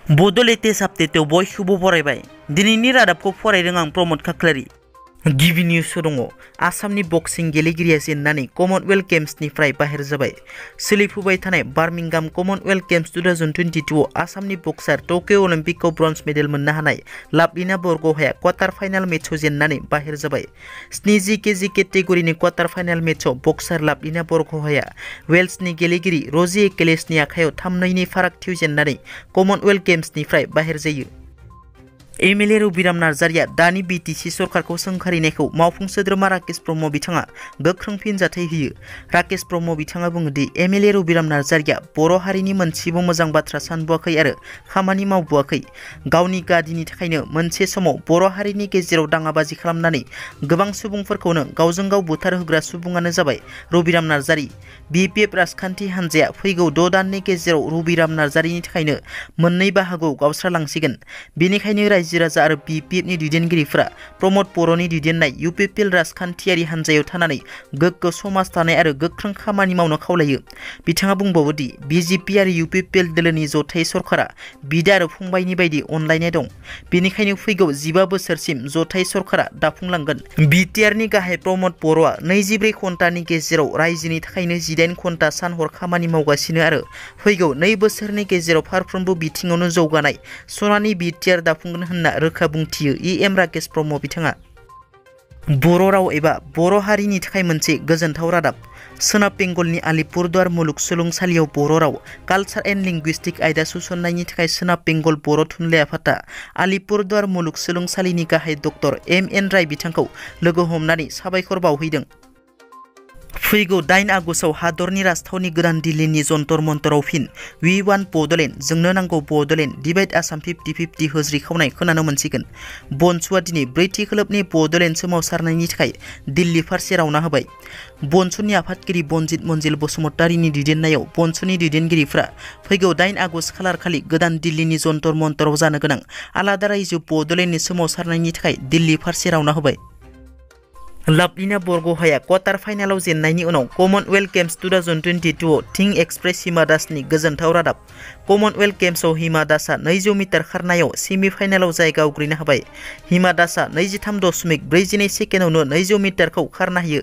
बड' लेटेस्ट आपडेटआव बयखौबो बरायबाय। दिनैनि रादाबखौ फरायदों आं प्रमद खाख्लारि। गिबि निउसआव दङ आसामनि बक्सिं गेलेगिरिया जेननानै कमनवेल्थ गेम्सनिफ्राय बाहेर जाबाय। सोलिफुबाय थानाय बार्मिंहाम कमनवेल्थ गेम्स 2022 आव आसामनि बक्सार टकिअ अलिम्पिकआव ब्रन्ज मेडेल मोननो हानाय लाभलिना बरग'हाया क्वार्टार फाइनाल मेचआव जेननानै बाहेर जाबाय। 70 केजि केटेगरिनि क्वार्टार फाइनाल मेचआव बक्सार लाभलिना बरग'हाया वेल्सनि गेलेगिरि र'जी एकेलेसनि आखायाव 3-2 फारागथियाव जेननानै कमनवेल्थ गेम्सनिफ्राय बाहेर जायो। एमएलए रबिराम नार्जारिया दानि बिटिसि सरकारखौ सोंखारिनायखौ मावफुं सोद्रोमा राकेश ब्रह्म बिथाङा गोख्रों फिनजाथाय होयो। राकेश ब्रह्म बिथाङा बुङोदि एमएलए रबिराम नार्जारिया बर' हारिनि मोनसेबो मोजां बाथ्रा सानबोआखै आरो खामानि मावबोआखै। गावनि गादिनि थाखायनो मोनसे समाव बर' हारिनि गेजेराव दाङाबाजि खालामनानै गोबां सुबुंफोरखौनो गावजों गाव बुथार होग्रा सुबुङानो जाबाय रबिराम नार्जारि। बिपिएफ राजखान्थि हान्जाया फैगौ 6 दाननि गेजेराव रबिराम नार्जारिनि थाखायनो मोननै बाहागोआव गावस्रालांसिगोन। बेनिखायनो रायजो राजा आरो बिपिएफनि दैदेनगिरिफोरा प्रमद बर'नि दैदेननाय इउपिपिएल राजखान्थियारि हान्जायाव थानानै गोग्गो समाज दानाय आरो गोख्रों खामानि मावनो खावलायो। बिथाङा बुंबावोदि बिजेपि आरो इउपिपिएल दोलोनि जथाय सरकारा बिदा आरो फंबायनि बायदि अनलायनाय दं। बेनिखायनो फैगौ 15 बोसोरसिम जथाय सरकारा दाफुंलांगोन। बिटिआरनि गाहाय प्रमद बर'आ 24 घन्टानि गेजेराव रायजोनि थाखायनो 18 घन्टा सान-हर खामानि मावगासिनो आरो फैगौ 2 बोसोरनि गेजेराव फारफ्रोमबो बिथिङावनो जौगानाय सनानि बिटिआर दाफुंगोन होनना रोखा बुंथियो इएम राकेश ब्रह्म बिथाङा। बर' राव एबा बर' हारिनि थाखाय मोनसे गोजोनथाव रादाब। सोनाब बेंगलनि आलिपुरदुवार मुलुगसोलोंसालियाव बर' राव कालचार एन्ड लिंगुइस्टिक आयदा सोसननायनि थाखाय सोनाब बेंगल बर' थुनलाइ आफादा आलिपुरदुवार मुलुगसोलोंसालिनि गाहाय डक्टर एम.एन. राय बिथांखौ लोगो हमनानै साबायखर बावहैदों। फैगौ 8 आगस्टआव हादरनि राजथावनि गोदान दिल्लीनि जन्तर मन्तराव फिन वी वान्ट बड'लेण्ड जोंनो नांगौ बड'लेण्ड डिभाइड आसाम 50-50 होज्रिखावनाय खोनानो मोनसिगोन। बनसुआ दिनै ब्रैथि खोलोबनि बड'लेण्ड सोमावसारनायनि थाखाय दिल्ली फारसे रावना होबाय। बनसुनि आफादगिरि बनजित मन्जिल बसुमतारीनि दैदेननायाव बनसुनि दैदेनगिरिफ्रा फैगौ 8 आगस्ट खालारखालि गोदान दिल्लीनि जन्तर मन्तराव जानो गोनां आलादा रायजो बड'लेण्डनि सोमावसारनायनि थाखाय दिल्ली फारसे रावना होबाय। लाभलिना बरग'हाया क्वार्टार फाइनालाव जेननायनि उनाव कमनवेल्थ गेम्स 2022 आव थिं एक्सप्रेस हिमा दासनि गोजोनथाव रादाब। कमनवेल्थ गेम्सआव हिमा दासआ 200 मिटार खारनायाव सेमि फाइनालाव जायगा आवग्रिनो हाबाय। हिमा दासआ 23.42 सेकेन्डआवनो 200 मिटारखौ खारनो हायो।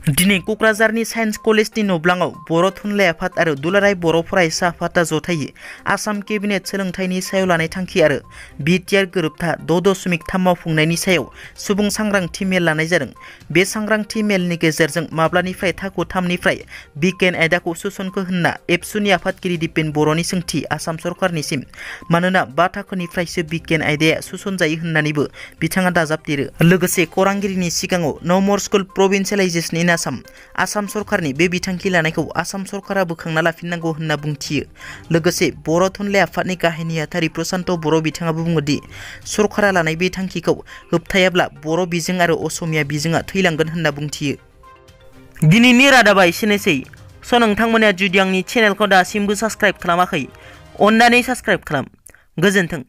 दिनै क'क्राझारनि साइन्स कलेजनि नब्लाङाव बर' थुनलाइ आफाद आरो दुलाराय बर' फरायसा आफादा जथायै आसाम केबिनेट सोलोंथाइनि सायाव लानाय थांखि आरो बिटिआर गोरोबथा 6.3 मावफुंनायनि सायाव सुबुं सांग्रांथि मेल लानाय जादों। बे सांग्रांथि मेलनि गेजेरजों माब्लानिफ्राय थाखो 3निफ्राय बिगियान आयदाखौ सोसनखो होनना एबसुनि आफादगिरि दिपेन बर'नि सोंथि आसाम सरकारनिसिम। मानोना 5 थाखोनिफ्रायसो बिगियान आयदाया सोसनजायो होननानैबो बिथाङा दाजाबदेरो। लोगोसे खौरांगिरिनि सिगाङाव नो मर स्कुल प्रभिन्सियेलाइजेसन इन आसाम सरकारनि बे बिथांखि लानायखौ आसाम सरकारा बोखांना लाफिननांगौ होनना बुंथियो। लोगोसे बर' थुनलाइ आफादनि गाहाय नेहाथारि प्रसान्त बर' बिथाङाबो बुङोदि सरकारा लानाय बे थांखिखौ होबथायाब्ला बर' बिजों आरो असमिया बिजोङा थैलांगोन होनना बुंथियो। दिनैनि रादाबा एसेनोसै। नोंथांमोना जुदि आंनि चेनेलखौ दासिमबो साबस्क्राइब खालामाखै अन्नानै साबस्क्राइब खालाम। गोजोन्थों।